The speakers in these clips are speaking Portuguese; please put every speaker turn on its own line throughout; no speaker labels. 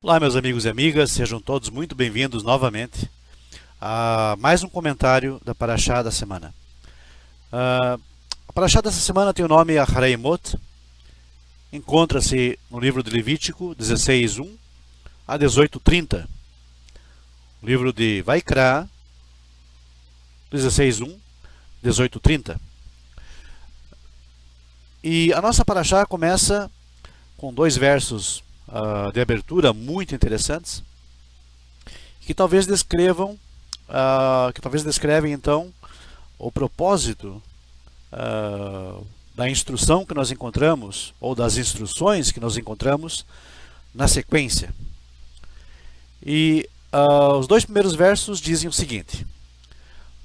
Olá, meus amigos e amigas, sejam todos muito bem-vindos novamente a mais um comentário da Parashá da semana. A Parashá dessa semana tem o nome Acharei Mot, encontra-se no livro de Levítico 16:1 a 18:30, o livro de Vaikra 16:1, 18:30. E a nossa Parashá começa com dois versos de abertura muito interessantes, que talvez descrevem então o propósito da instrução que nós encontramos, ou das instruções que nós encontramos na sequência. E os dois primeiros versos dizem o seguinte: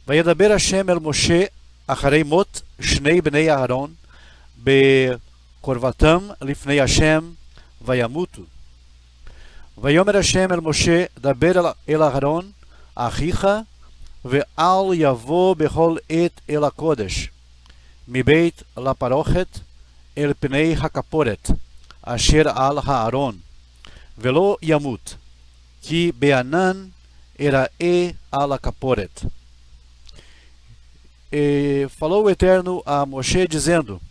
Vayedaber Hashem el Moshe acharei mot shnei bnei Aharon bekorvatam lifnei Hashem Vayamutu. Vayomer Hashem el Moshe daber el Aharon achicha ve'al yavo bechol et el hakodesh mibeit laparochet el pnei hakaporet asher al haaron velo yamut ki beanan erae al hakaporet. E falou o Eterno a Moshe dizendo,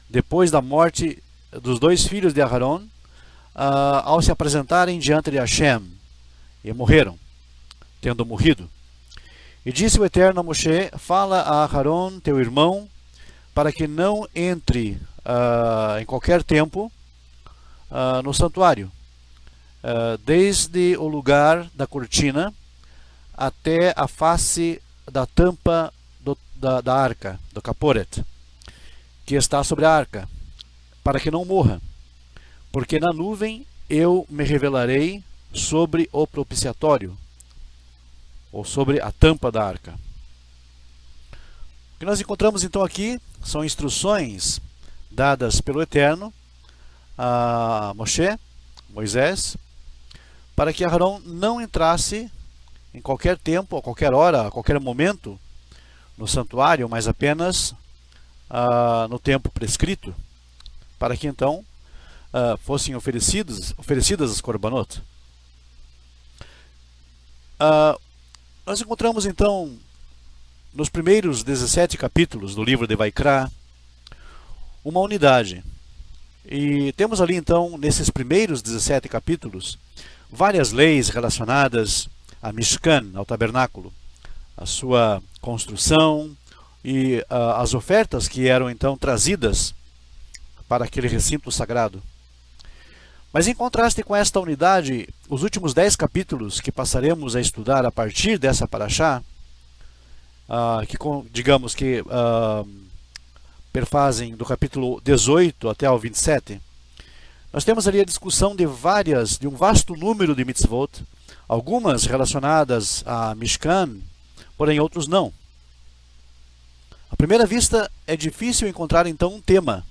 depois da morte dos dois filhos de Aharon, ao se apresentarem diante de Hashem, e morreram, tendo morrido. E disse o Eterno a Moshe: fala a Aharon, teu irmão, para que não entre em qualquer tempo no santuário, desde o lugar da cortina até a face da tampa da arca, do caporet, que está sobre a arca, para que não morra, porque na nuvem eu me revelarei sobre o propiciatório, ou sobre a tampa da arca. O que nós encontramos então aqui são instruções dadas pelo Eterno a Moisés, para que Aharon não entrasse em qualquer tempo, a qualquer hora, a qualquer momento no santuário, mas apenas no tempo prescrito, para que então fossem oferecidas as korbanot. Nós encontramos então nos primeiros 17 capítulos do livro de Vaikra uma unidade, e temos ali então nesses primeiros 17 capítulos várias leis relacionadas a Mishkan, ao tabernáculo, a sua construção e as ofertas que eram então trazidas para aquele recinto sagrado. Mas em contraste com esta unidade, os últimos 10 capítulos que passaremos a estudar a partir dessa Parashá, digamos que perfazem do capítulo 18 até ao 27, nós temos ali a discussão de um vasto número de mitzvot, algumas relacionadas a Mishkan, porém outros não. À primeira vista, é difícil encontrar então um tema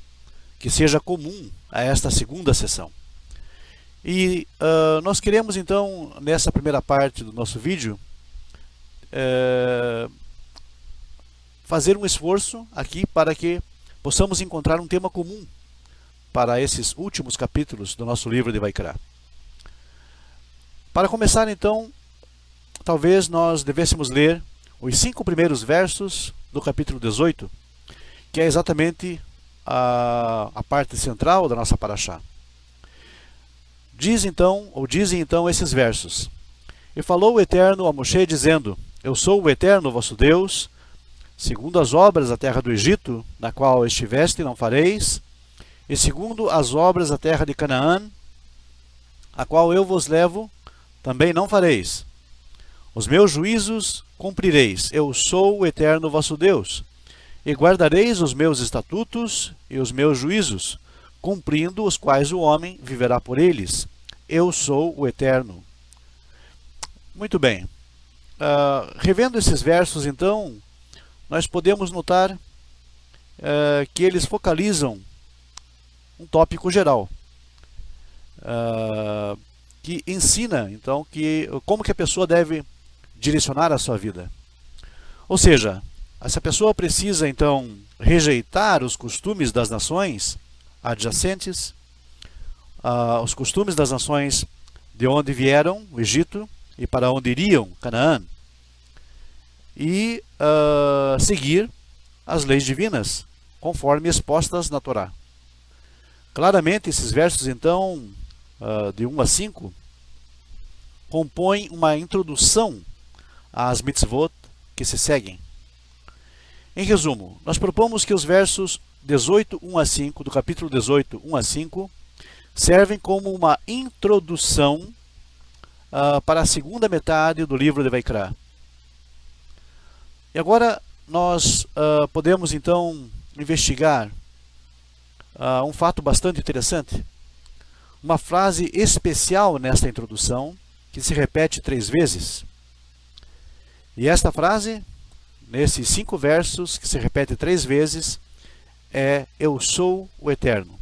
que seja comum a esta segunda sessão. E nós queremos então, nessa primeira parte do nosso vídeo, fazer um esforço aqui para que possamos encontrar um tema comum para esses últimos capítulos do nosso livro de Vaikra. Para começar então, talvez nós devêssemos ler os 5 primeiros versos do capítulo 18, que é exatamente a parte central da nossa Parashá. Dizem então esses versos: E falou o Eterno a Moshe dizendo: Eu sou o Eterno vosso Deus, segundo as obras da terra do Egito, na qual estiveste não fareis, e segundo as obras da terra de Canaã, a qual eu vos levo, também não fareis. Os meus juízos cumprireis, eu sou o Eterno vosso Deus, e guardareis os meus estatutos e os meus juízos, cumprindo os quais o homem viverá por eles. Eu sou o Eterno. Muito bem. Revendo esses versos, então, nós podemos notar que eles focalizam um tópico geral, que ensina, então, como que a pessoa deve direcionar a sua vida. Ou seja, essa pessoa precisa, então, rejeitar os costumes das nações adjacentes, os costumes das nações de onde vieram, o Egito, e para onde iriam, Canaã, e seguir as leis divinas, conforme expostas na Torá. Claramente, esses versos, então, de 1 a 5, compõem uma introdução às mitzvot que se seguem. Em resumo, nós propomos que os versos 18, 1 a 5, do capítulo 18, 1 a 5, servem como uma introdução para a segunda metade do livro de Vaikra. E agora nós podemos então investigar um fato bastante interessante. Uma frase especial nesta introdução, que se repete 3 vezes. E esta frase, nesses 5 versos, que se repete 3 vezes, é: Eu sou o Eterno.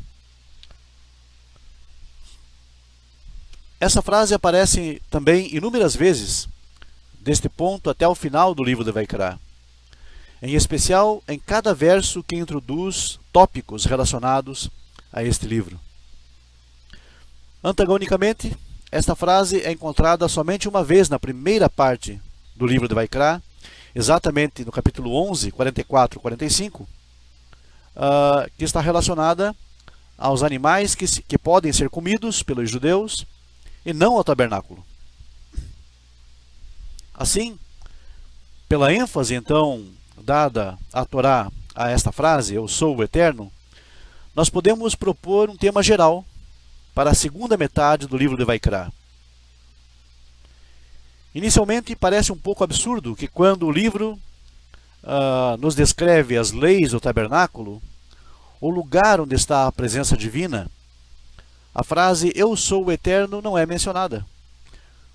Essa frase aparece também inúmeras vezes, deste ponto até o final do livro de Vaikra. Em especial, em cada verso que introduz tópicos relacionados a este livro. Antagonicamente, esta frase é encontrada somente uma vez na primeira parte do livro de Vaikra, exatamente no capítulo 11, 44 e 45, que está relacionada aos animais que podem ser comidos pelos judeus e não ao tabernáculo. Assim, pela ênfase então dada à Torá a esta frase, Eu sou o Eterno, nós podemos propor um tema geral para a segunda metade do livro de Vaikra. Inicialmente parece um pouco absurdo que quando o livro nos descreve as leis do tabernáculo, o lugar onde está a presença divina, a frase Eu sou o Eterno não é mencionada.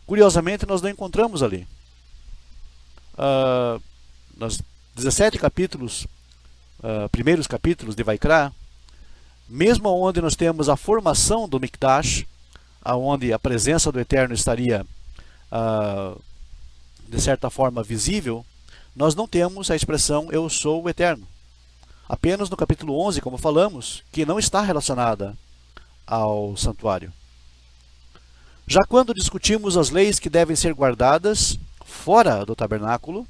Curiosamente, nós não encontramos ali. Nos 17 capítulos, primeiros capítulos de Vaikra, mesmo onde nós temos a formação do Mikdash, onde a presença do Eterno estaria de certa forma visível, nós não temos a expressão Eu sou o Eterno. Apenas no capítulo 11, como falamos, que não está relacionada ao santuário. Já quando discutimos as leis que devem ser guardadas fora do tabernáculo,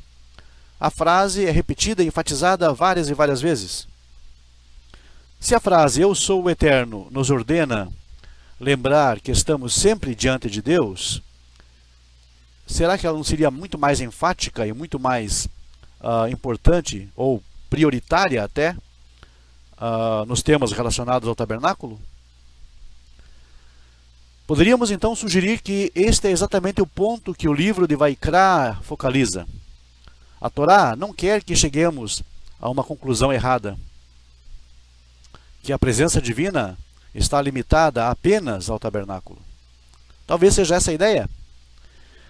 a frase é repetida e enfatizada várias e várias vezes. Se a frase Eu sou o Eterno nos ordena lembrar que estamos sempre diante de Deus, será que ela não seria muito mais enfática e muito mais importante, ou prioritária até, nos temas relacionados ao tabernáculo? Poderíamos então sugerir que este é exatamente o ponto que o livro de Vaikra focaliza. A Torá não quer que cheguemos a uma conclusão errada, que a presença divina está limitada apenas ao tabernáculo. Talvez seja essa a ideia.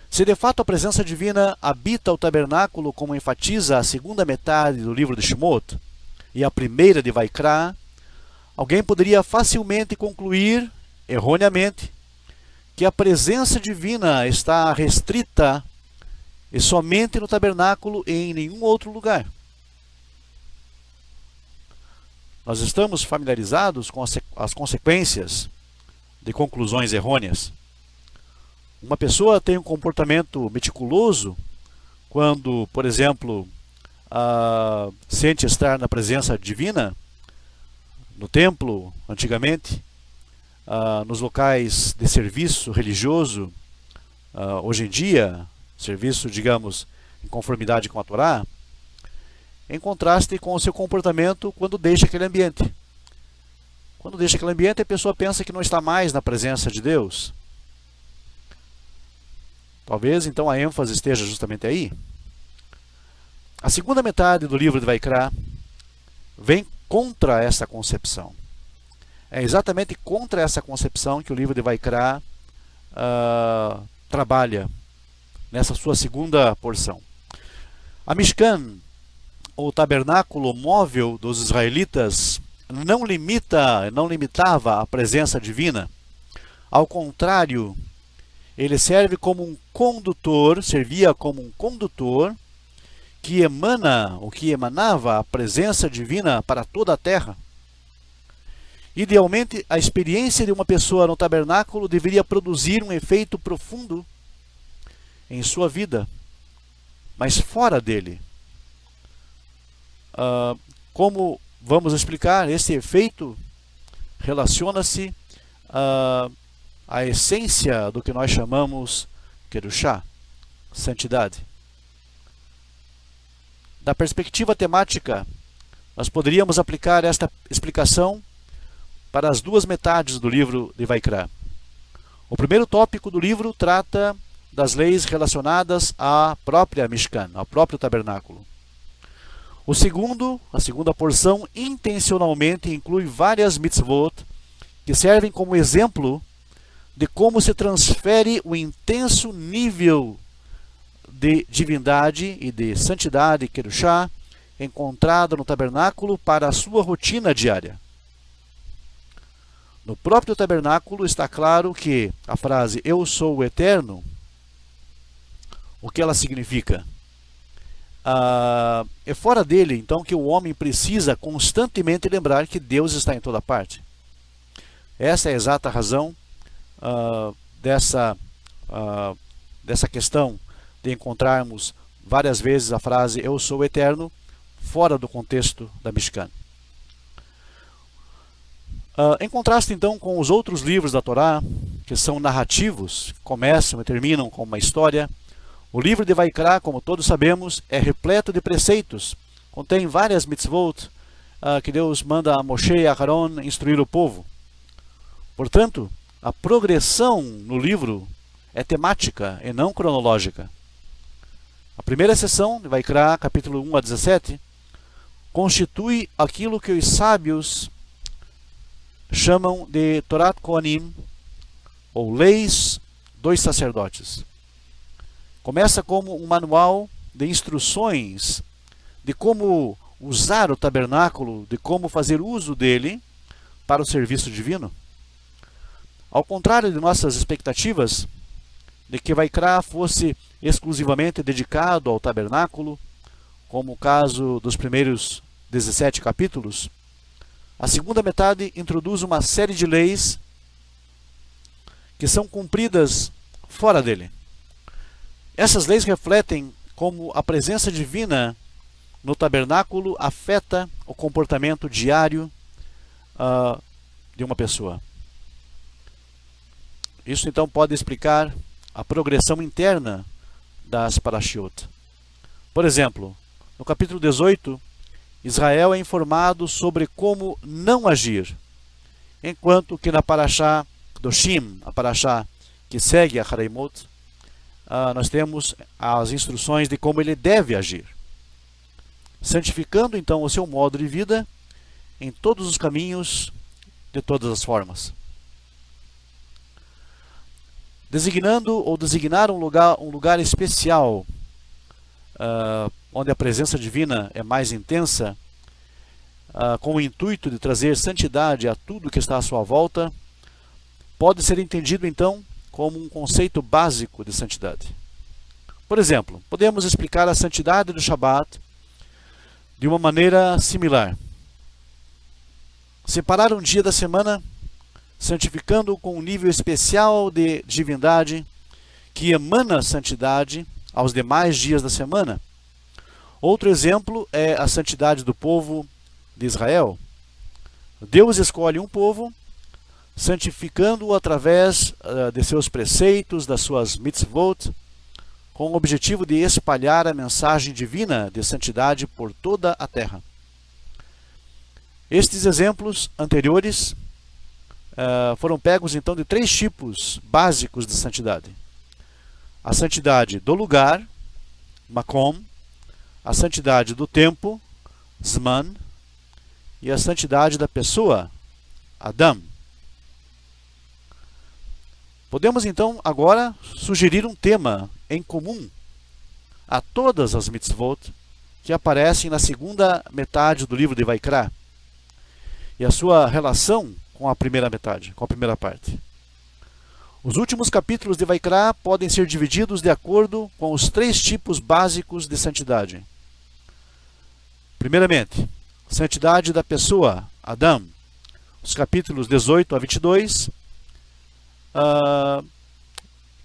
Se de fato a presença divina habita o tabernáculo, como enfatiza a segunda metade do livro de Shemot e a primeira de Vaikra, alguém poderia facilmente concluir, erroneamente, que a presença divina está restrita e somente no tabernáculo e em nenhum outro lugar. Nós estamos familiarizados com as consequências de conclusões errôneas. Uma pessoa tem um comportamento meticuloso quando, por exemplo, sente estar na presença divina, no templo, antigamente, nos locais de serviço religioso, hoje em dia, serviço, digamos, em conformidade com a Torá, em contraste com o seu comportamento quando deixa aquele ambiente. Quando deixa aquele ambiente, a pessoa pensa que não está mais na presença de Deus. Talvez, então, a ênfase esteja justamente aí. A segunda metade do livro de Vaikra vem contra essa concepção. É exatamente contra essa concepção que o livro de Vaikra trabalha nessa sua segunda porção. A Mishkan, o tabernáculo móvel dos israelitas, não limitava a presença divina. Ao contrário, ele servia como um condutor que emanava a presença divina para toda a terra. Idealmente, a experiência de uma pessoa no tabernáculo deveria produzir um efeito profundo em sua vida, mas fora dele. Como vamos explicar, esse efeito relaciona-se à essência do que nós chamamos Kedushá, santidade. Da perspectiva temática, nós poderíamos aplicar esta explicação para as duas metades do livro de Vaikra. O primeiro tópico do livro trata das leis relacionadas à própria Mishkan, ao próprio tabernáculo. A segunda porção, intencionalmente inclui várias mitzvot que servem como exemplo de como se transfere o intenso nível de divindade e de santidade, Kedushá, encontrado no tabernáculo para a sua rotina diária. No próprio tabernáculo está claro que a frase "Eu sou o Eterno", o que ela significa? É fora dele, então, que o homem precisa constantemente lembrar que Deus está em toda parte. Essa é a exata razão dessa questão de encontrarmos várias vezes a frase "Eu sou o Eterno" fora do contexto da Mishkan. Em contraste, então, com os outros livros da Torá, que são narrativos, começam e terminam com uma história, o livro de Vaikra, como todos sabemos, é repleto de preceitos, contém várias mitzvot que Deus manda a Moshe e a Aaron instruir o povo. Portanto, a progressão no livro é temática e não cronológica. A primeira seção de Vaikra, capítulo 1 a 17, constitui aquilo que os sábios chamam de Torat Kohanim, ou leis dos sacerdotes. Começa como um manual de instruções de como usar o tabernáculo, de como fazer uso dele para o serviço divino. Ao contrário de nossas expectativas, de que Vaikra fosse exclusivamente dedicado ao tabernáculo, como o caso dos primeiros 17 capítulos, a segunda metade introduz uma série de leis que são cumpridas fora dele. Essas leis refletem como a presença divina no tabernáculo afeta o comportamento diário de uma pessoa. Isso então pode explicar a progressão interna das parashiot. Por exemplo, no capítulo 18, Israel é informado sobre como não agir, enquanto que na parashá Doshim, a parashá que segue a Hareimot, nós temos as instruções de como ele deve agir, santificando então o seu modo de vida em todos os caminhos, de todas as formas. Designar um lugar especial, onde a presença divina é mais intensa, com o intuito de trazer santidade a tudo que está à sua volta, pode ser entendido então como um conceito básico de santidade. Por exemplo, podemos explicar a santidade do Shabat de uma maneira similar. Separar um dia da semana, santificando-o com um nível especial de divindade que emana santidade aos demais dias da semana. Outro exemplo é a santidade do povo de Israel. Deus escolhe um povo, santificando-o através de seus preceitos, das suas mitzvot, com o objetivo de espalhar a mensagem divina de santidade por toda a terra. Estes exemplos anteriores foram pegos então de 3 tipos básicos de santidade: a santidade do lugar, Makom, a santidade do tempo, Zman, e a santidade da pessoa, Adam. Podemos então agora sugerir um tema em comum a todas as mitzvot que aparecem na segunda metade do livro de Vaikra e a sua relação com a primeira metade, com a primeira parte. Os últimos capítulos de Vaikra podem ser divididos de acordo com os 3 tipos básicos de santidade. Primeiramente, santidade da pessoa, Adam, os capítulos 18 a 22,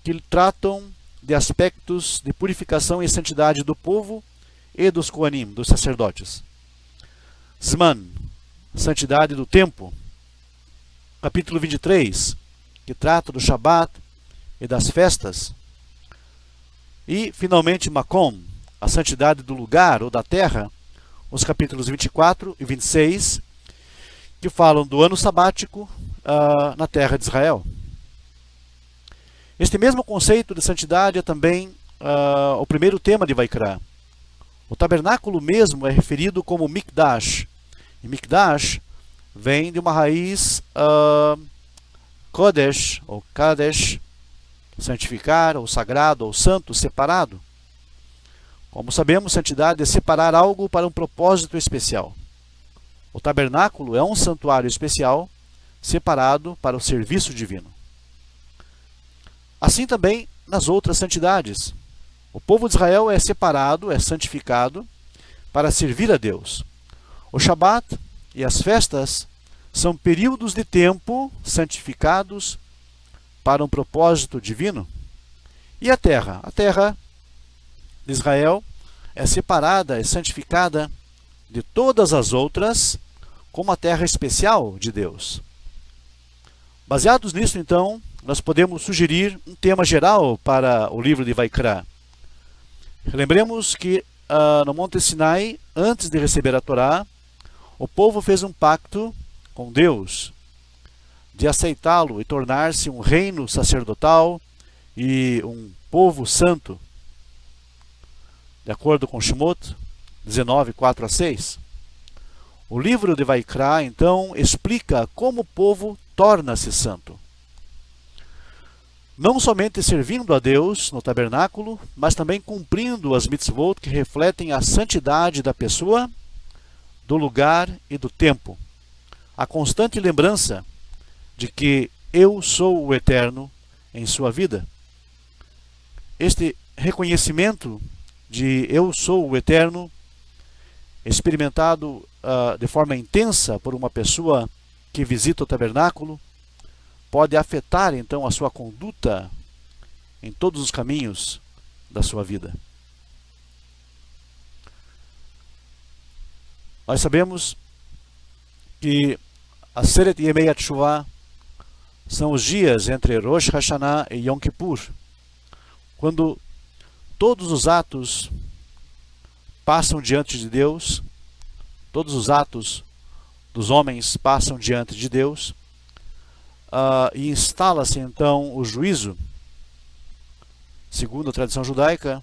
que tratam de aspectos de purificação e santidade do povo e dos Koanim, dos sacerdotes. Zman, santidade do tempo. Capítulo 23, que trata do Shabat e das festas. E, finalmente, Makom, a santidade do lugar ou da terra, os capítulos 24 e 26, que falam do ano sabático na terra de Israel. Este mesmo conceito de santidade é também o primeiro tema de Vaikra. O tabernáculo mesmo é referido como Mikdash. E Mikdash vem de uma raiz Kodesh, ou Kadesh, santificar, ou sagrado, ou santo, separado. Como sabemos, santidade é separar algo para um propósito especial. O tabernáculo é um santuário especial, separado para o serviço divino. Assim também nas outras santidades. O povo de Israel é separado, é santificado para servir a Deus. O Shabat e as festas são períodos de tempo santificados para um propósito divino. E a terra? A terra de Israel é separada, é santificada de todas as outras como a terra especial de Deus. Baseados nisso, então, nós podemos sugerir um tema geral para o livro de Vaikra. Lembremos que no Monte Sinai, antes de receber a Torá, o povo fez um pacto com Deus de aceitá-lo e tornar-se um reino sacerdotal e um povo santo, de acordo com Shemot 19, 4 a 6. O livro de Vaikra, então, explica como o povo torna-se santo. Não somente servindo a Deus no tabernáculo, mas também cumprindo as mitzvot que refletem a santidade da pessoa, do lugar e do tempo. A constante lembrança de que eu sou o Eterno em sua vida. Este reconhecimento de eu sou o Eterno, experimentado de forma intensa por uma pessoa que visita o tabernáculo, pode afetar então a sua conduta em todos os caminhos da sua vida. Nós sabemos que a Aseret Yemei HaTeshuvah são os dias entre Rosh Hashanah e Yom Kippur, quando todos os atos passam diante de Deus, todos os atos dos homens passam diante de Deus, e instala-se então o juízo, segundo a tradição judaica,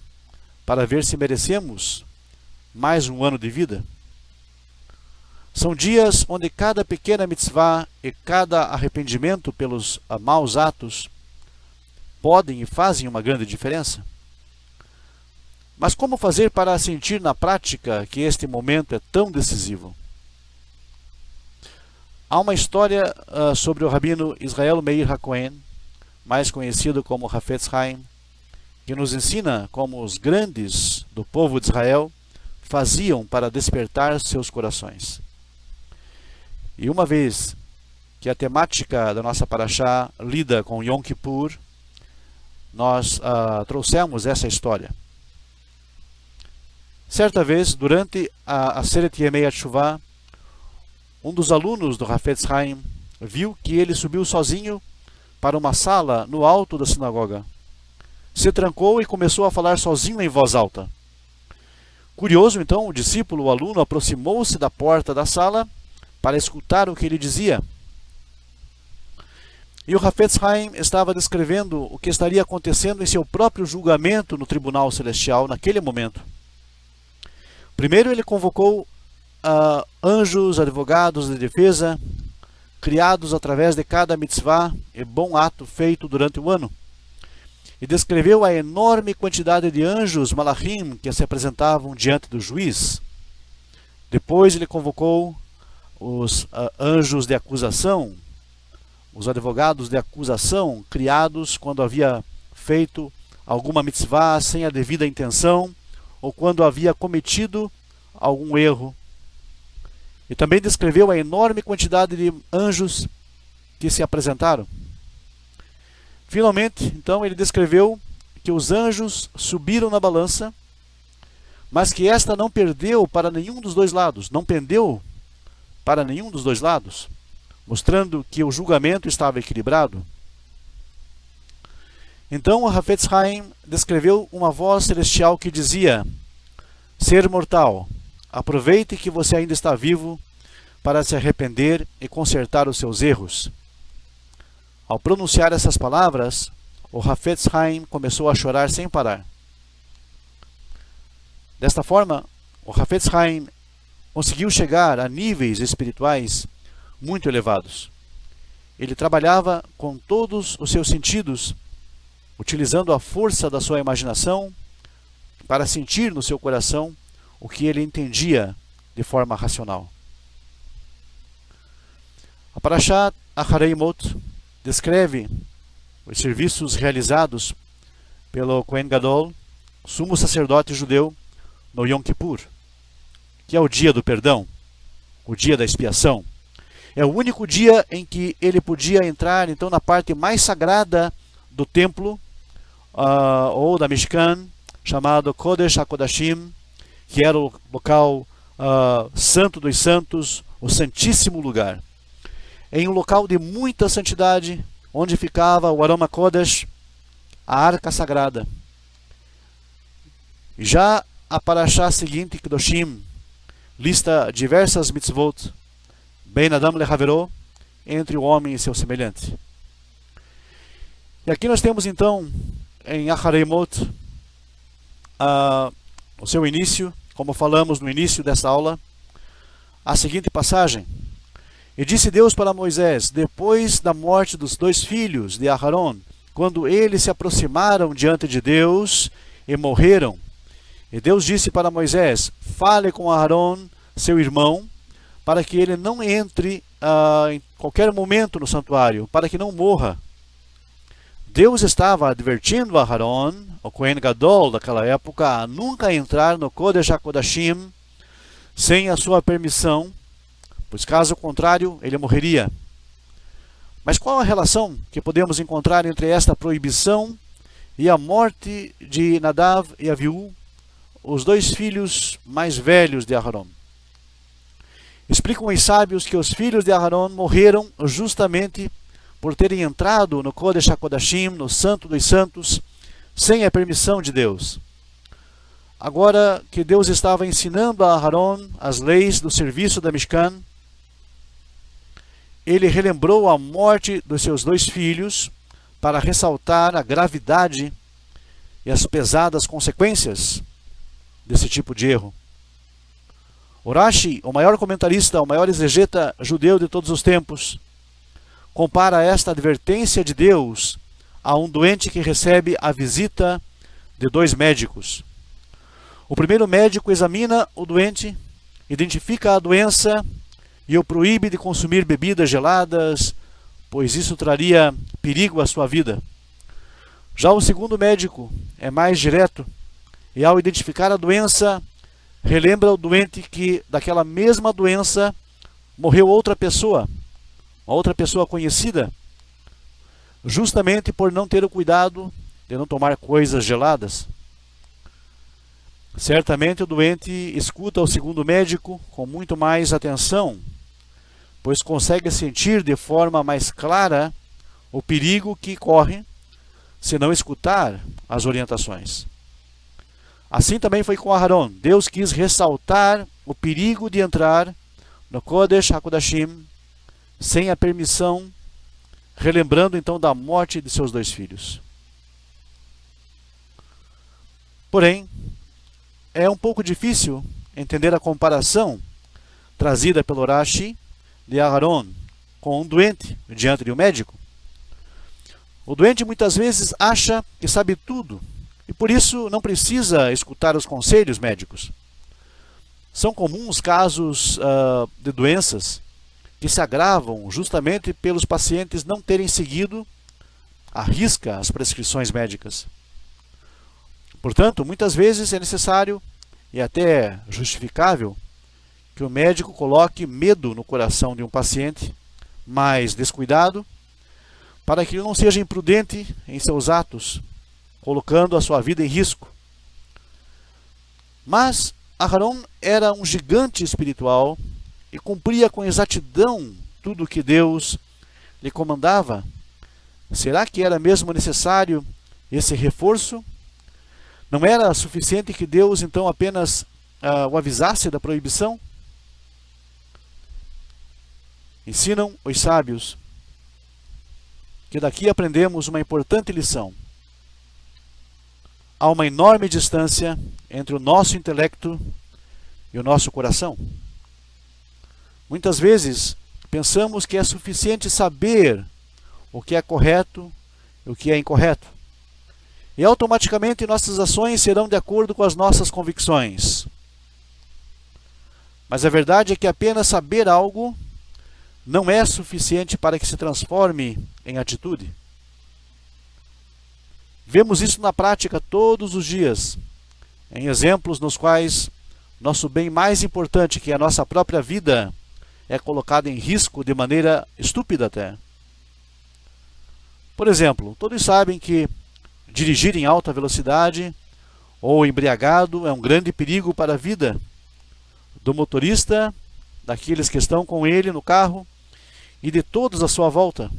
para ver se merecemos mais um ano de vida. São dias onde cada pequena mitzvah e cada arrependimento pelos maus atos podem e fazem uma grande diferença. Mas como fazer para sentir na prática que este momento é tão decisivo? Há uma história sobre o rabino Israel Meir HaKohen, mais conhecido como Hafetz Haim, que nos ensina como os grandes do povo de Israel faziam para despertar seus corações. E uma vez que a temática da nossa paraxá lida com Yom Kippur, nós trouxemos essa história. Certa vez, durante a Aseret Yemei HaTeshuvah, um dos alunos do Hafetz Haim viu que ele subiu sozinho para uma sala no alto da sinagoga. Se trancou e começou a falar sozinho em voz alta. Curioso, então, o discípulo, o aluno, aproximou-se da porta da sala para escutar o que ele dizia. E o Hafetz Haim estava descrevendo o que estaria acontecendo em seu próprio julgamento no tribunal celestial naquele momento. Primeiro ele convocou anjos, advogados de defesa, criados através de cada mitzvah e bom ato feito durante o ano. E descreveu a enorme quantidade de anjos, malachim, que se apresentavam diante do juiz. Depois ele convocou os anjos de acusação, os advogados de acusação, criados quando havia feito alguma mitzvah sem a devida intenção, ou quando havia cometido algum erro. E também descreveu a enorme quantidade de anjos que se apresentaram. Finalmente, então, ele descreveu que os anjos subiram na balança, mas que esta não perdeu para nenhum dos dois lados, não pendeu para nenhum dos dois lados, mostrando que o julgamento estava equilibrado. Então o Hafetz Haim descreveu uma voz celestial que dizia: ser mortal, aproveite que você ainda está vivo para se arrepender e consertar os seus erros. Ao pronunciar essas palavras, o Hafetz Haim começou a chorar sem parar. Desta forma, o Hafetz Haim conseguiu chegar a níveis espirituais muito elevados. Ele trabalhava com todos os seus sentidos, utilizando a força da sua imaginação para sentir no seu coração o que ele entendia de forma racional. A Parashat Acharei Mot descreve os serviços realizados pelo Kohen Gadol, sumo sacerdote judeu, no Yom Kippur, que é o dia do perdão, o dia da expiação. É o único dia em que ele podia entrar então na parte mais sagrada do templo, ou da Mishkan, chamado Kodesh HaKodashim, que era o local santo dos santos, o santíssimo lugar. Em um local de muita santidade, onde ficava o Aroma Kodesh, a arca sagrada. Já a Parashá seguinte, Kedoshim, lista diversas mitzvot, Ben Adam Lehavero, entre o homem e seu semelhante. E aqui nós temos então, em Acharei Mot, o seu início, como falamos no início dessa aula, a seguinte passagem: e disse Deus para Moisés, depois da morte dos dois filhos de Aharon, quando eles se aproximaram diante de Deus e morreram, e Deus disse para Moisés, fale com Aharon, seu irmão, para que ele não entre em qualquer momento no santuário, para que não morra. Deus estava advertindo a Aharon, o Kohen Gadol daquela época, a nunca entrar no Kodesh HaKodashim sem a sua permissão, pois caso contrário ele morreria. Mas qual a relação que podemos encontrar entre esta proibição e a morte de Nadav e Aviú, os dois filhos mais velhos de Aharon? Explicam os sábios que os filhos de Aharon morreram justamente por terem entrado no Kodesh HaKodashim, no Santo dos Santos, sem a permissão de Deus. Agora que Deus estava ensinando a Aharon as leis do serviço da Mishkan, ele relembrou a morte dos seus dois filhos para ressaltar a gravidade e as pesadas consequências desse tipo de erro. O Rashi, o maior comentarista, o maior exegeta judeu de todos os tempos, compara esta advertência de Deus a um doente que recebe a visita de dois médicos. O primeiro médico examina o doente, identifica a doença e o proíbe de consumir bebidas geladas, pois isso traria perigo à sua vida. Já o segundo médico é mais direto e, ao identificar a doença, relembra o doente que daquela mesma doença morreu outra pessoa conhecida, justamente por não ter o cuidado de não tomar coisas geladas. Certamente o doente escuta o segundo médico com muito mais atenção, pois consegue sentir de forma mais clara o perigo que corre se não escutar as orientações. Assim também foi com Aharon. Deus quis ressaltar o perigo de entrar no Kodesh HaKodashim sem a permissão, relembrando então da morte de seus dois filhos. Porém, é um pouco difícil entender a comparação trazida pelo Rashi de Aharon com um doente diante de um médico. O doente muitas vezes acha que sabe tudo e por isso não precisa escutar os conselhos médicos. São comuns casos de doenças que se agravam justamente pelos pacientes não terem seguido à risca as prescrições médicas. Portanto, muitas vezes é necessário e até justificável que o médico coloque medo no coração de um paciente mais descuidado, para que ele não seja imprudente em seus atos, colocando a sua vida em risco. Mas Aharon era um gigante espiritual e cumpria com exatidão tudo o que Deus lhe comandava. Será que era mesmo necessário esse reforço? Não era suficiente que Deus então apenas o avisasse da proibição? Ensinam os sábios que daqui aprendemos uma importante lição. Há uma enorme distância entre o nosso intelecto e o nosso coração. Muitas vezes pensamos que é suficiente saber o que é correto e o que é incorreto. E automaticamente nossas ações serão de acordo com as nossas convicções. Mas a verdade é que apenas saber algo não é suficiente para que se transforme em atitude. Vemos isso na prática todos os dias, em exemplos nos quais nosso bem mais importante, que é a nossa própria vida, é colocado em risco de maneira estúpida até. Por exemplo, todos sabem que dirigir em alta velocidade ou embriagado é um grande perigo para a vida do motorista, daqueles que estão com ele no carro e de todos à sua volta.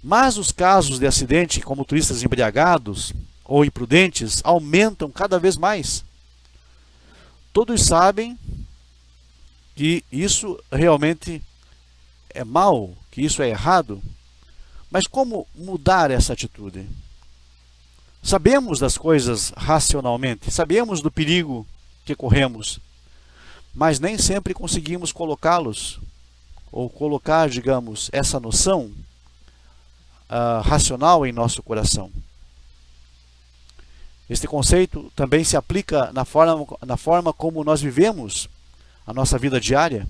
Mas os casos de acidente com motoristas embriagados ou imprudentes aumentam cada vez mais. Todos sabem que isso realmente é mal, que isso é errado. Mas como mudar essa atitude? Sabemos das coisas racionalmente, sabemos do perigo que corremos, mas nem sempre conseguimos colocá-los, ou colocar, digamos, essa noção racional em nosso coração. Este conceito também se aplica na forma como nós vivemos a nossa vida diária.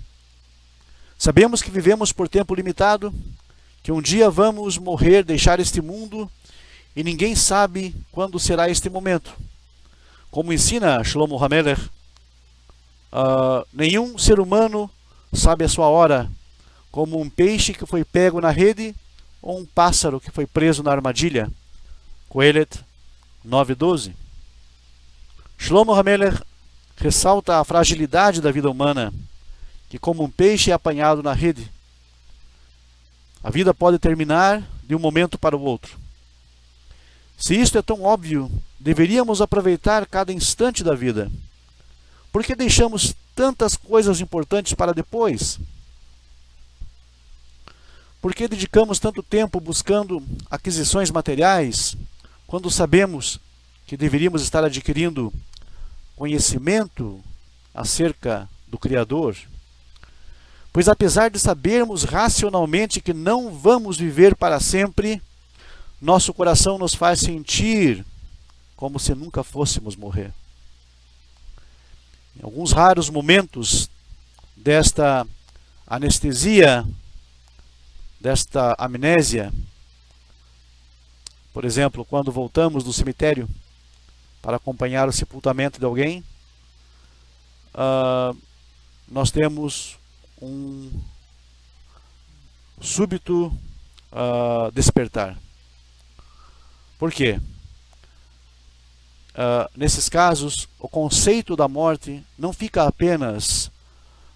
Sabemos que vivemos por tempo limitado, que um dia vamos morrer, deixar este mundo, e ninguém sabe quando será este momento. Como ensina Shlomo HaMelech, nenhum ser humano sabe a sua hora, como um peixe que foi pego na rede ou um pássaro que foi preso na armadilha. Coelet 9:12. Shlomo HaMelech ressalta a fragilidade da vida humana, que como um peixe é apanhado na rede, a vida pode terminar de um momento para o outro. Se isto é tão óbvio, deveríamos aproveitar cada instante da vida. Por que deixamos tantas coisas importantes para depois? Por que dedicamos tanto tempo buscando aquisições materiais, quando sabemos que deveríamos estar adquirindo conhecimento acerca do Criador? Pois apesar de sabermos racionalmente que não vamos viver para sempre, nosso coração nos faz sentir como se nunca fôssemos morrer. Em alguns raros momentos desta anestesia, desta amnésia, por exemplo, quando voltamos do cemitério para acompanhar o sepultamento de alguém, nós temos um súbito despertar. Por quê? Nesses casos, o conceito da morte não fica apenas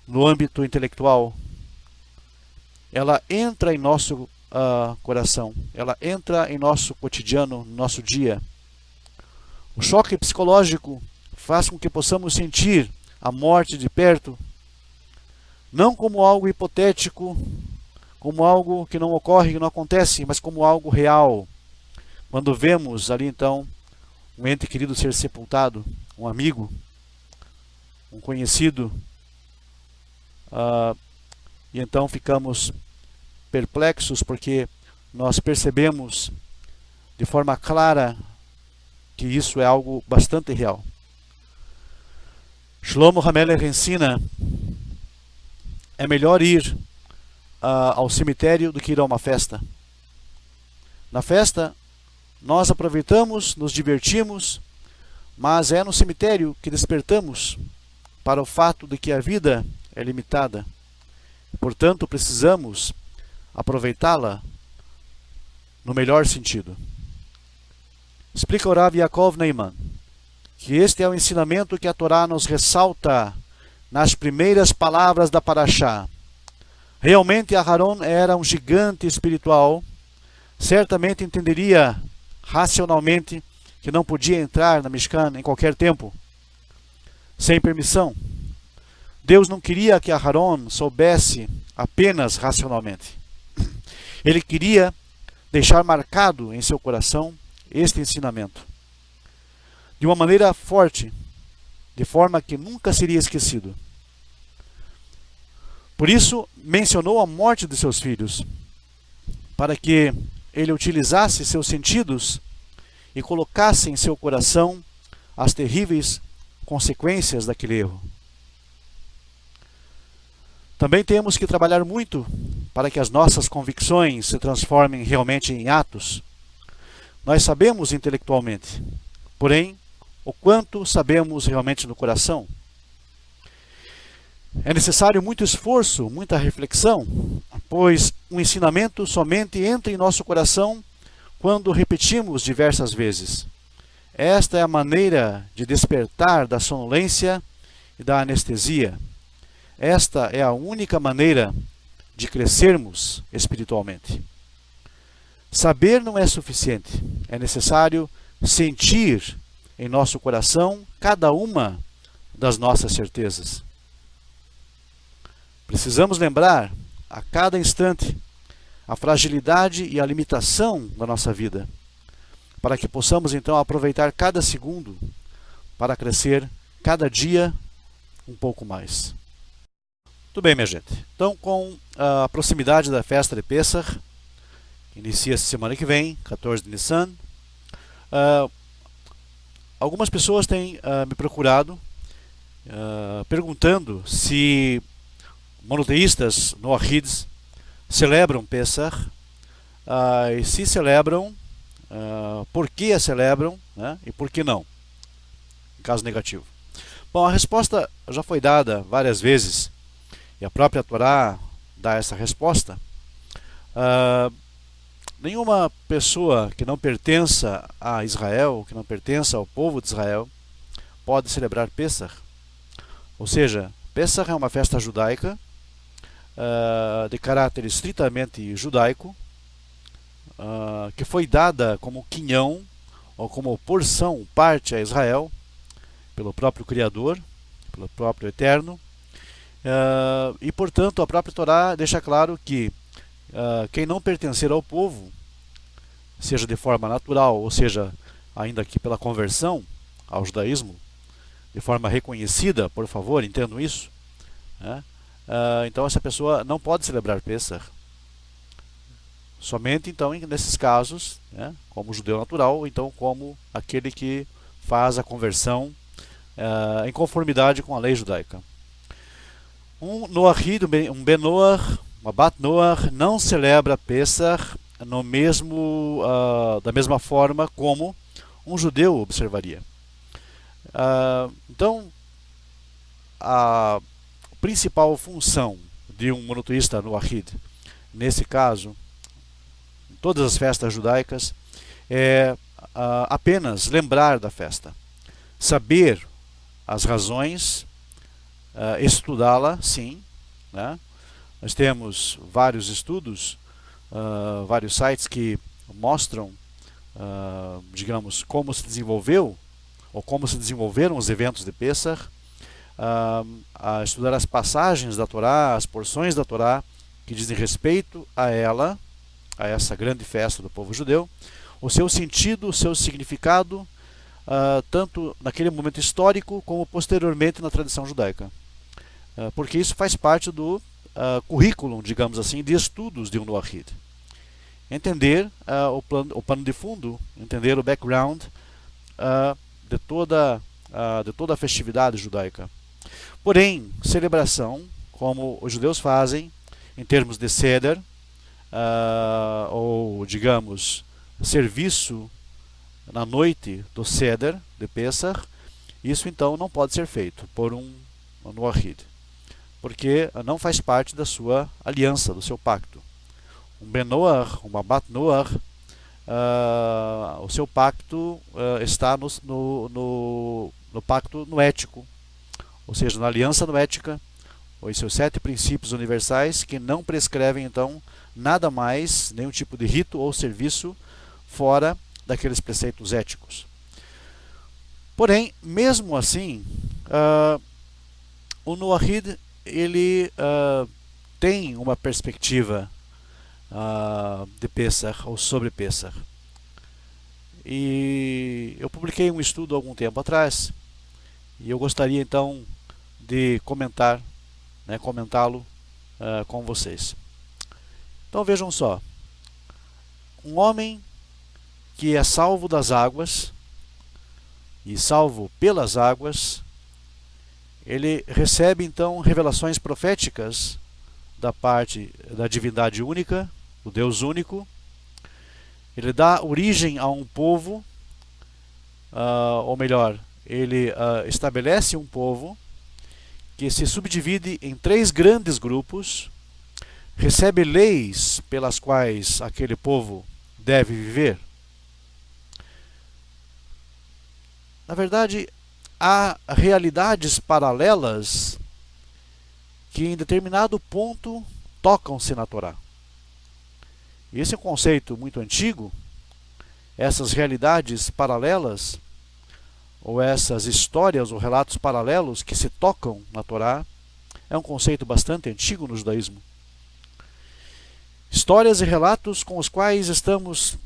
no âmbito intelectual. Ela entra em nosso coração, ela entra em nosso cotidiano, no nosso dia. O choque psicológico faz com que possamos sentir a morte de perto, não como algo hipotético, como algo que não ocorre, que não acontece, mas como algo real. Quando vemos ali então um ente querido ser sepultado, um amigo, um conhecido, e então ficamos perplexos porque nós percebemos de forma clara que isso é algo bastante real. Shlomo HaMelech ensina: é melhor ir ao cemitério do que ir a uma festa. Na festa nós aproveitamos, nos divertimos, mas é no cemitério que despertamos para o fato de que a vida é limitada. Portanto, precisamos aproveitá-la no melhor sentido. Explica o Rav Yaakov Neiman que este é o ensinamento que a Torá nos ressalta nas primeiras palavras da Parashá. Realmente Aharon era um gigante espiritual, certamente entenderia racionalmente que não podia entrar na Mishkan em qualquer tempo, sem permissão. Deus não queria que Aharon soubesse apenas racionalmente. Ele queria deixar marcado em seu coração este ensinamento, de uma maneira forte, de forma que nunca seria esquecido. Por isso, mencionou a morte de seus filhos, para que ele utilizasse seus sentidos e colocasse em seu coração as terríveis consequências daquele erro. Também temos que trabalhar muito para que as nossas convicções se transformem realmente em atos. Nós sabemos intelectualmente, porém, o quanto sabemos realmente no coração? É necessário muito esforço, muita reflexão, pois o ensinamento somente entra em nosso coração quando repetimos diversas vezes. Esta é a maneira de despertar da sonolência e da anestesia. Esta é a única maneira de crescermos espiritualmente. Saber não é suficiente, é necessário sentir em nosso coração cada uma das nossas certezas. Precisamos lembrar a cada instante a fragilidade e a limitação da nossa vida, para que possamos então aproveitar cada segundo para crescer cada dia um pouco mais. Tudo bem, minha gente. Então, com a proximidade da festa de Pesach, que inicia semana que vem, 14 de Nissan, algumas pessoas têm me procurado perguntando se monoteístas noahides celebram Pesach, e se celebram, por que a celebram, né, e por que não, em caso negativo. Bom, a resposta já foi dada várias vezes, e a própria Torá dá essa resposta. Nenhuma pessoa que não pertença a Israel, que não pertença ao povo de Israel, pode celebrar Pesach. Ou seja, Pesach é uma festa judaica, de caráter estritamente judaico, que foi dada como quinhão, ou como porção, parte a Israel, pelo próprio Criador, pelo próprio Eterno, e portanto a própria Torá deixa claro que quem não pertencer ao povo, seja de forma natural, ou seja, ainda que pela conversão ao judaísmo, de forma reconhecida, por favor, entendam isso, né? Então essa pessoa não pode celebrar Pesach. Somente então nesses casos, né, como judeu natural, ou então como aquele que faz a conversão em conformidade com a lei judaica. Um Noahid, um Ben Noach, uma Bat Noach, não celebra Pesach da mesma forma como um judeu observaria. Então, a principal função de um monoteísta Noahid, nesse caso, em todas as festas judaicas, é apenas lembrar da festa, saber as razões, estudá-la, sim, né? Nós temos vários estudos, vários sites que mostram, digamos, como se desenvolveu, ou como se desenvolveram os eventos de Pesach, a estudar as passagens da Torá, as porções da Torá que dizem respeito a ela, a essa grande festa do povo judeu, o seu sentido, o seu significado, tanto naquele momento histórico como posteriormente na tradição judaica. Porque isso faz parte do currículo, digamos assim, de estudos de um Noahid. Entender o pano de fundo, entender o background de toda a festividade judaica. Porém, celebração, como os judeus fazem, em termos de Seder, ou, digamos, serviço na noite do Seder, de Pesach, isso então não pode ser feito por um o Noahid, porque não faz parte da sua aliança, do seu pacto. Um Ben Noach, uma Bat Noach, o seu pacto está no pacto noético, ou seja, na aliança noética, os seus 7 princípios universais que não prescrevem então nada mais, nenhum tipo de rito ou serviço fora daqueles preceitos éticos. Porém, mesmo assim, o Noahid ele tem uma perspectiva de Pesach ou sobre Pesach. E eu publiquei um estudo há algum tempo atrás e eu gostaria então de comentá-lo com vocês. Então vejam só, um homem que é salvo das águas e salvo pelas águas, ele recebe então revelações proféticas da parte da divindade única, do Deus único. Ele dá origem a um povo, ou melhor, ele estabelece um povo que se subdivide em 3 grandes grupos, recebe leis pelas quais aquele povo deve viver. Na verdade, há realidades paralelas que em determinado ponto tocam-se na Torá. Esse é um conceito muito antigo. Essas realidades paralelas, ou essas histórias ou relatos paralelos que se tocam na Torá, é um conceito bastante antigo no judaísmo. Histórias e relatos com os quais estamos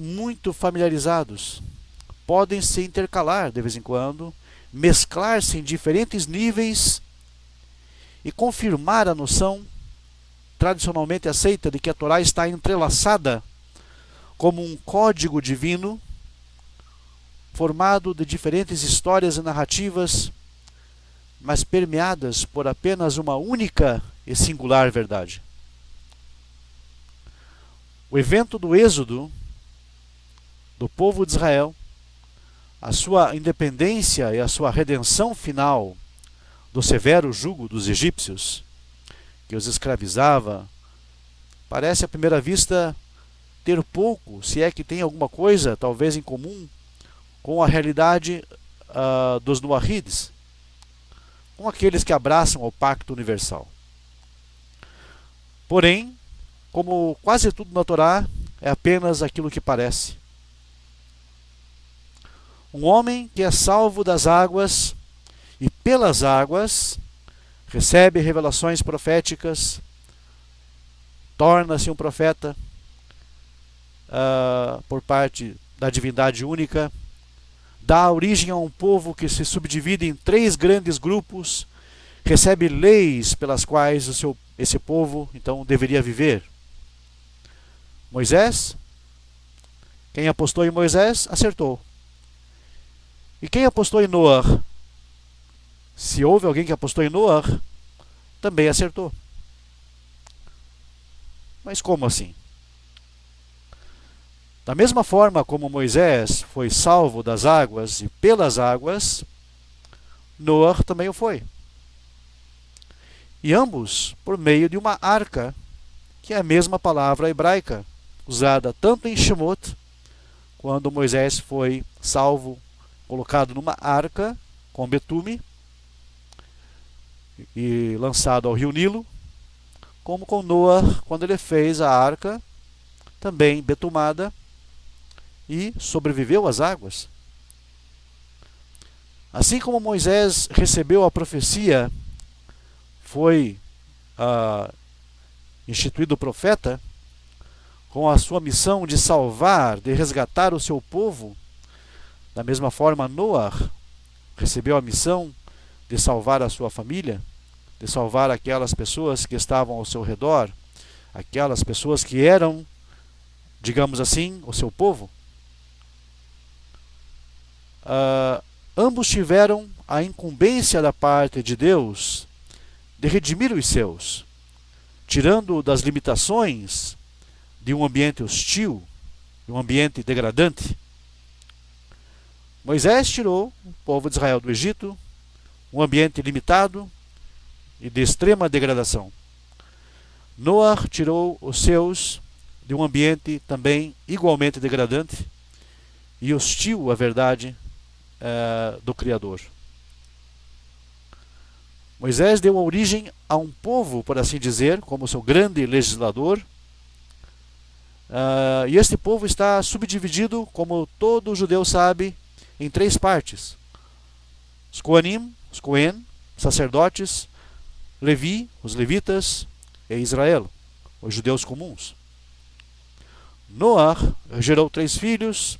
muito familiarizados podem se intercalar de vez em quando, mesclar-se em diferentes níveis e confirmar a noção tradicionalmente aceita de que a Torá está entrelaçada como um código divino formado de diferentes histórias e narrativas, mas permeadas por apenas uma única e singular verdade. O evento do êxodo do povo de Israel, a sua independência e a sua redenção final do severo jugo dos egípcios, que os escravizava, parece à primeira vista ter pouco, se é que tem alguma coisa, talvez em comum, com a realidade dos Noahides, com aqueles que abraçam o pacto universal. Porém, como quase tudo na Torá, é apenas aquilo que parece. Um homem que é salvo das águas e pelas águas recebe revelações proféticas, torna-se um profeta por parte da divindade única, dá origem a um povo que se subdivide em 3 grandes grupos, recebe leis pelas quais esse povo então deveria viver. Moisés, quem apostou em Moisés, acertou. E quem apostou em Noah? Se houve alguém que apostou em Noah, também acertou. Mas como assim? Da mesma forma como Moisés foi salvo das águas e pelas águas, Noah também o foi. E ambos por meio de uma arca, que é a mesma palavra hebraica, usada tanto em Shemot, quando Moisés foi salvo, colocado numa arca com betume e lançado ao rio Nilo, como com Noah, quando ele fez a arca, também betumada, e sobreviveu às águas. Assim como Moisés recebeu a profecia, foi instituído profeta, com a sua missão de salvar, de resgatar o seu povo, da mesma forma Noah recebeu a missão de salvar a sua família, de salvar aquelas pessoas que estavam ao seu redor, aquelas pessoas que eram, digamos assim, o seu povo. Ambos tiveram a incumbência da parte de Deus de redimir os seus, tirando das limitações de um ambiente hostil, de um ambiente degradante. Moisés tirou o povo de Israel do Egito, um ambiente limitado, e de extrema degradação. Noé tirou os seus de um ambiente também igualmente degradante e hostil à verdade do Criador. Moisés deu origem a um povo, por assim dizer, como seu grande legislador. E este povo está subdividido, como todo judeu sabe, em 3 partes. Os Coanim, os Cohen, sacerdotes, Levi, os levitas, e Israel, os judeus comuns. Noé gerou 3 filhos,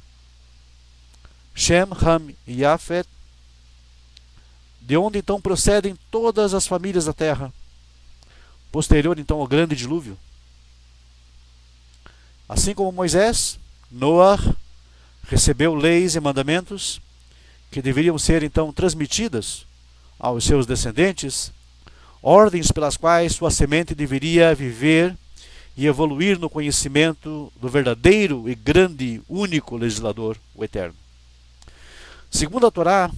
Shem, Ham e Yafet, de onde então procedem todas as famílias da terra, posterior então ao grande dilúvio. Assim como Moisés, Noé recebeu leis e mandamentos que deveriam ser então transmitidas aos seus descendentes, ordens pelas quais sua semente deveria viver e evoluir no conhecimento do verdadeiro e grande, único legislador, o Eterno. Segundo a Torá,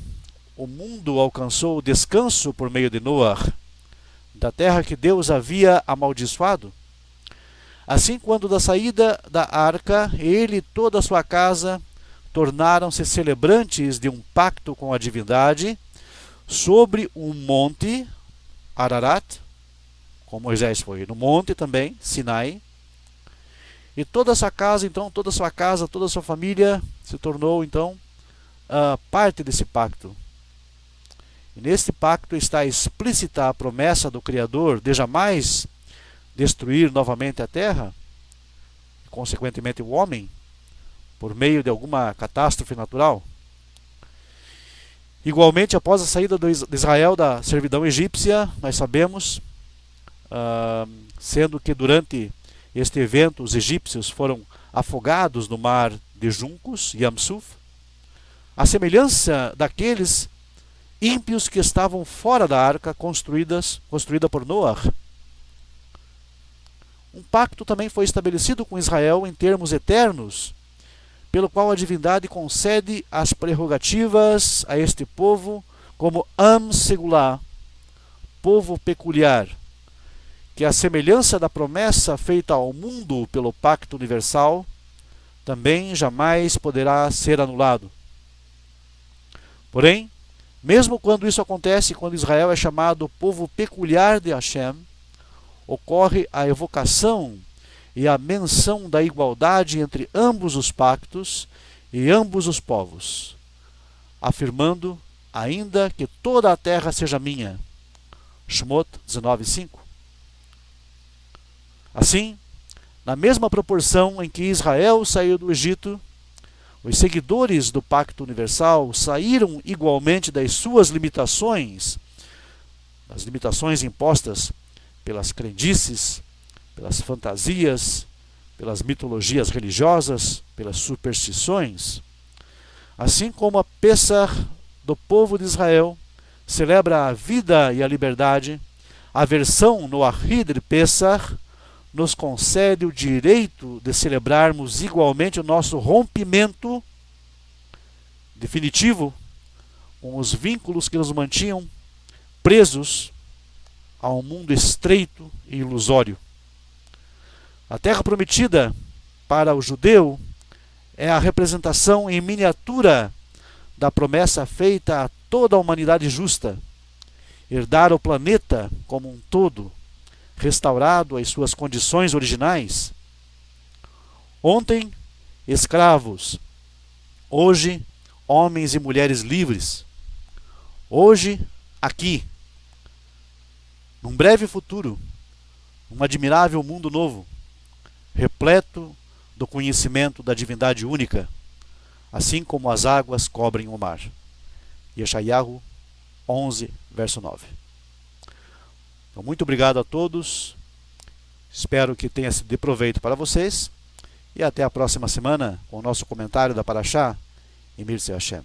o mundo alcançou o descanso por meio de Noé, da terra que Deus havia amaldiçoado. Assim, quando da saída da arca, ele e toda a sua casa tornaram-se celebrantes de um pacto com a divindade sobre um monte, Ararat, como Moisés foi no monte também, Sinai. E toda essa casa, então, toda a sua casa, toda a sua família se tornou, então, parte desse pacto. E neste pacto está explícita a promessa do Criador de jamais destruir novamente a terra, e consequentemente o homem, por meio de alguma catástrofe natural. Igualmente, após a saída de Israel da servidão egípcia, nós sabemos, sendo que durante este evento os egípcios foram afogados no mar de juncos, Yam Suf, a semelhança daqueles ímpios que estavam fora da arca construída por Noé. Um pacto também foi estabelecido com Israel em termos eternos, pelo qual a divindade concede as prerrogativas a este povo como Am Segulá, povo peculiar, que a semelhança da promessa feita ao mundo pelo pacto universal, também jamais poderá ser anulado. Porém, mesmo quando isso acontece, quando Israel é chamado povo peculiar de Hashem, ocorre a evocação e a menção da igualdade entre ambos os pactos e ambos os povos, afirmando ainda que toda a terra seja minha. Shemot 19:5. Assim, na mesma proporção em que Israel saiu do Egito, os seguidores do Pacto Universal saíram igualmente das suas limitações, das limitações impostas pelas crendices, pelas fantasias, pelas mitologias religiosas, pelas superstições. Assim como a Pessah do povo de Israel celebra a vida e a liberdade, a versão no Ahid Pessah nos concede o direito de celebrarmos igualmente o nosso rompimento definitivo com os vínculos que nos mantinham presos a um mundo estreito e ilusório. A terra prometida para o judeu é a representação em miniatura da promessa feita a toda a humanidade justa, herdar o planeta como um todo, restaurado às suas condições originais. Ontem, escravos. Hoje, homens e mulheres livres. Hoje, aqui. Num breve futuro, um admirável mundo novo, repleto do conhecimento da divindade única, assim como as águas cobrem o mar. Yeshayahu 11, verso 9. Então, muito obrigado a todos. Espero que tenha sido de proveito para vocês. E até a próxima semana com o nosso comentário da Parashá, Emir Se Hashem.